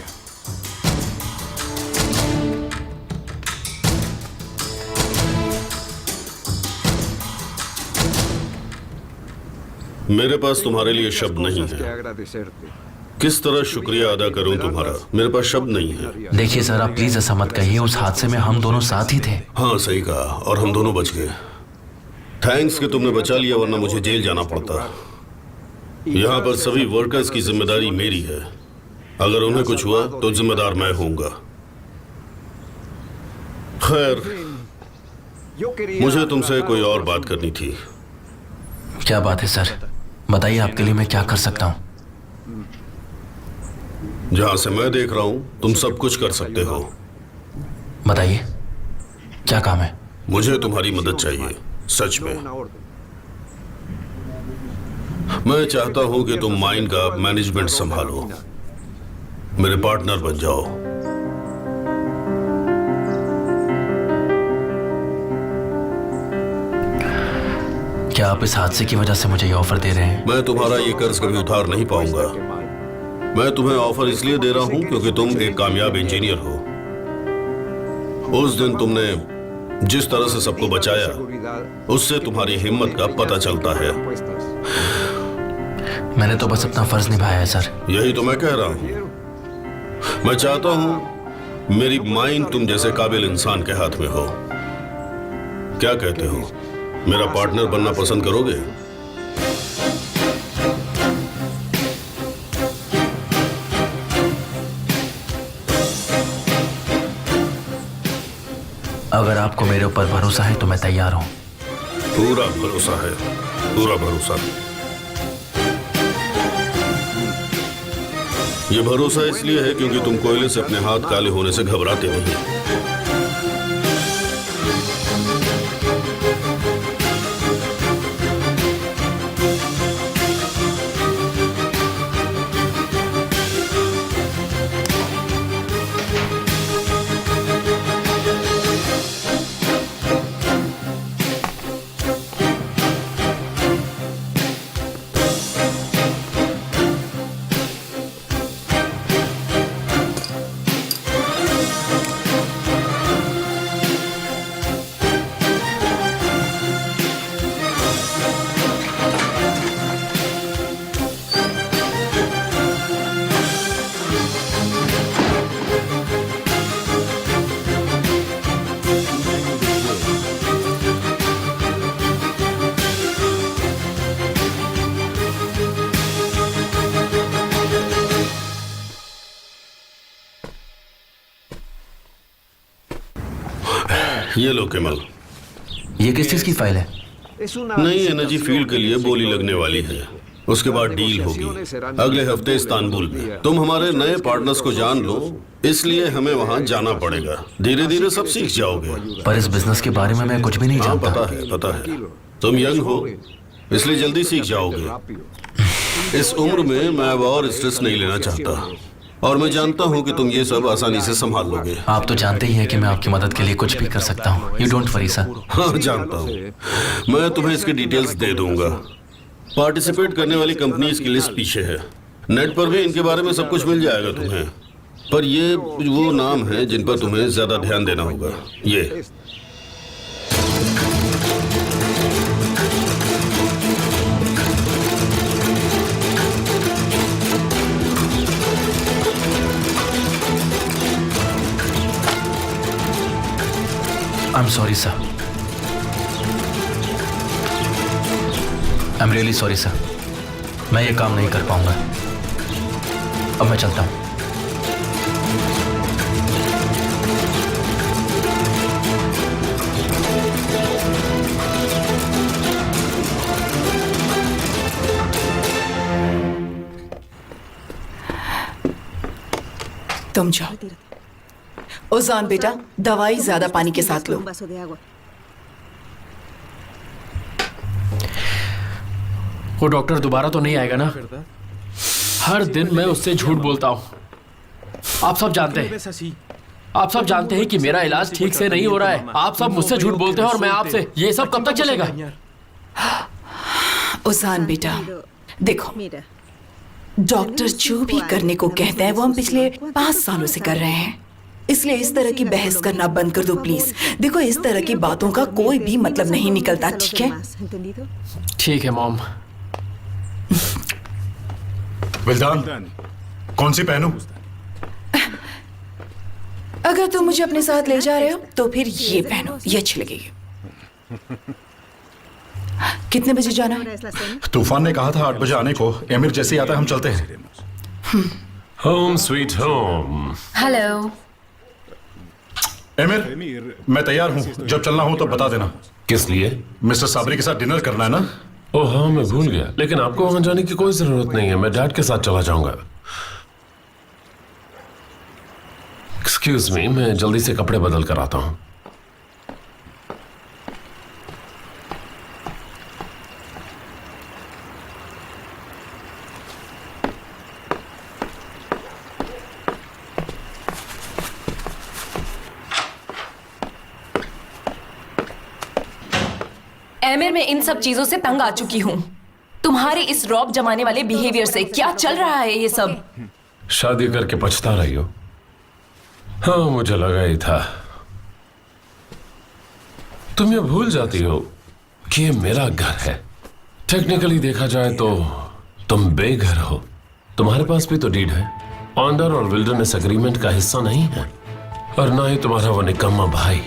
मेरे पास तुम्हारे लिए शब्द नहीं है। किस तरह शुक्रिया अदा करूं तुम्हारा, मेरे पास शब्द नहीं है। देखिए सर, आप प्लीज ऐसा मत कहिए, उस हादसे में हम दोनों साथ ही थे। हाँ सही कहा, और हम दोनों बच गए। थैंक्स कि तुमने बचा लिया, वरना मुझे जेल जाना पड़ता। यहाँ पर सभी वर्कर्स की जिम्मेदारी मेरी है। अगर उन्हें कुछ हुआ तो जिम्मेदार मैं होऊंगा। खैर, मुझे तुमसे कोई और बात करनी थी। क्या बात है सर? बताइए, आपके लिए मैं क्या कर सकता हूँ? जहां से मैं देख रहा हूं तुम सब कुछ कर सकते हो। बताइए, क्या काम है? मुझे तुम्हारी मदद चाहिए, सच में। मैं चाहता हूं कि तुम माइन का मैनेजमेंट संभालो, मेरे पार्टनर बन जाओ। क्या आप इस हादसे की वजह से मुझे ये ऑफर दे रहे हैं? मैं तुम्हारा ये कर्ज कभी उतार नहीं पाऊंगा। मैं तुम्हें ऑफर इसलिए दे रहा हूं क्योंकि तुम एक कामयाब इंजीनियर हो। उस दिन तुमने जिस तरह से सबको बचाया, उससे तुम्हारी हिम्मत का पता चलता है। मैंने तो बस अपना फर्ज निभाया है सर। यही तो मैं कह रहा हूं। मैं चाहता हूं मेरी माइन तुम जैसे काबिल इंसान के हाथ में हो। क्या कहते हो, मेरा पार्टनर बनना पसंद करोगे? अगर आपको मेरे ऊपर भरोसा है तो मैं तैयार हूं। पूरा भरोसा है, पूरा भरोसा। ये भरोसा इसलिए है क्योंकि तुम कोयले से अपने हाथ काले होने से घबराते नहीं। ये लो केमल। ये किस चीज की फाइल है? नई एनर्जी फील्ड के लिए बोली लगने वाली है, उसके बाद डील होगी अगले हफ्ते इस्तांबुल में। तुम हमारे नए पार्टनर्स को जान लो, इसलिए हमें वहां जाना पड़ेगा। धीरे धीरे सब सीख जाओगे। पर इस बिजनेस के बारे में मैं कुछ भी नहीं जानता। पता है, पता है। तुम यंग हो इसलिए जल्दी सीख जाओगे। इस उम्र में मैं अब और स्ट्रेस नहीं लेना चाहता। और मैं जानता हूँ कि तुम ये सब आसानी से संभाल लोगे। आप तो जानते ही हैं कि मैं आपकी मदद के लिए कुछ भी कर सकता हूँ। You don't worry sir. हाँ जानता हूँ। मैं तुम्हें इसकी डिटेल्स दे दूंगा। पार्टिसिपेट करने वाली कंपनीज की लिस्ट पीछे है, नेट पर भी इनके बारे में सब कुछ मिल जाएगा तुम्हें। पर ये वो नाम है जिन पर तुम्हें ज्यादा ध्यान देना होगा। ये I am sorry sir. I am really sorry sir. मैं ये काम नहीं कर पाऊंगा। अब मैं चलता हूं। तुम जाओ। ओजान बेटा, दवाई ज्यादा पानी के साथ लो। वो डॉक्टर दोबारा तो नहीं आएगा ना? हर दिन मैं उससे झूठ बोलता हूँ। आप सब जानते हैं, आप सब जानते हैं कि मेरा इलाज ठीक से नहीं हो रहा है। आप सब मुझसे झूठ बोलते हैं और मैं आपसे। ये सब कब तक चलेगा? ओजान बेटा, देखो, डॉक्टर जो भी करने को कहते हैं वो हम पिछले 5 सालों से कर रहे हैं। इसलिए इस तरह की बहस करना बंद कर दो प्लीज। देखो, इस तरह की बातों का कोई भी मतलब नहीं निकलता, ठीक है? ठीक है मॉम। विल्दान, कौन सी पहनूं? अगर तुम मुझे अपने साथ ले जा रहे हो तो फिर ये पहनो, ये अच्छी लगेगी। कितने बजे जाना है? तूफान ने कहा था 8 बजे आने को। एमिर जैसे ही आता है हम चलते हैं। Home sweet home. Hello emir, मैं तैयार हूँ। जब चलना हो तो बता देना। किस लिए? मिस्टर साबरी के साथ डिनर करना है ना? ओह हाँ, मैं भूल गया। लेकिन आपको वहां जाने की कोई जरूरत नहीं है। मैं डैड के साथ चला जाऊंगा। एक्सक्यूज मी, मैं जल्दी से कपड़े बदल कर आता हूँ। एमिर, मैं इन सब चीजों से तंग आ चुकी हूँ। तुम्हारे इस रौब जमाने वाले बिहेवियर से। क्या चल रहा है ये सब? शादी करके पछता रही हो? हाँ, मुझे लगा ही था। तुम ये भूल जाती हो कि ये मेरा घर है। टेक्निकली देखा जाए तो तुम बेघर हो। तुम्हारे पास भी तो डीड है। ऑनर और विल्डरनेस एग्रीमेंट का हिस्सा नहीं है, और ना ही तुम्हारा वो निकम्मा भाई।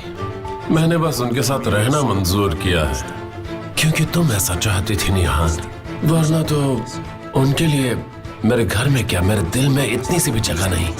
मैंने बस उनके साथ रहना मंजूर किया है क्योंकि तुम ऐसा चाहती थी निहान। वरना तो उनके लिए मेरे घर में क्या, मेरे दिल में इतनी सी भी जगह नहीं।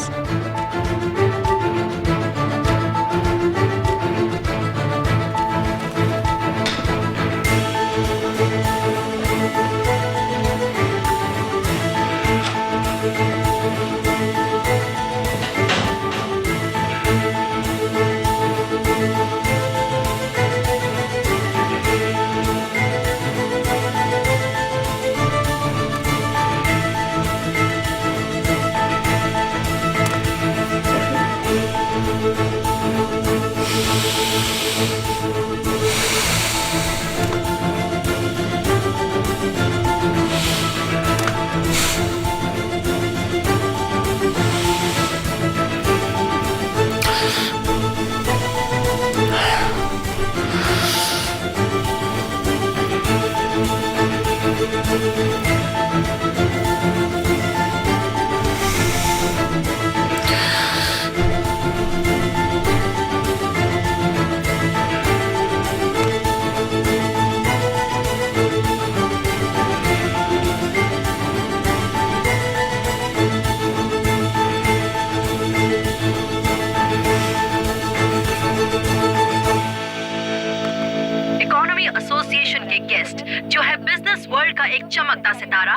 चमकता सितारा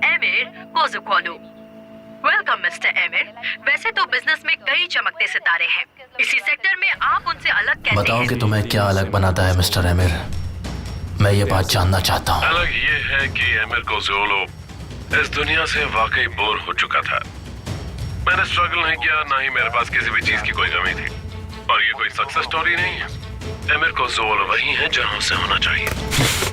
Emir Kozukolu. Welcome mister Emir. वैसे तो बिजनेस में कई चमकते सितारे हैं, इसी सेक्टर में आप उनसे अलग कैसे बताओ हैं? कि तुम्हें क्या अलग बनाता है मिस्टर एमिर। मैं ये बात जानना चाहता हूँ। अलग ये है कि एमिर कोज़ुकोलू इस दुनिया से वाकई बोर हो चुका था। मैंने स्ट्रगल नहीं किया, ना ही मेरे पास किसी भी चीज की कोई कमी थी। और ये कोई सक्सेस स्टोरी नहीं है। एमिर को जोल वही है जहां उसे होना चाहिए।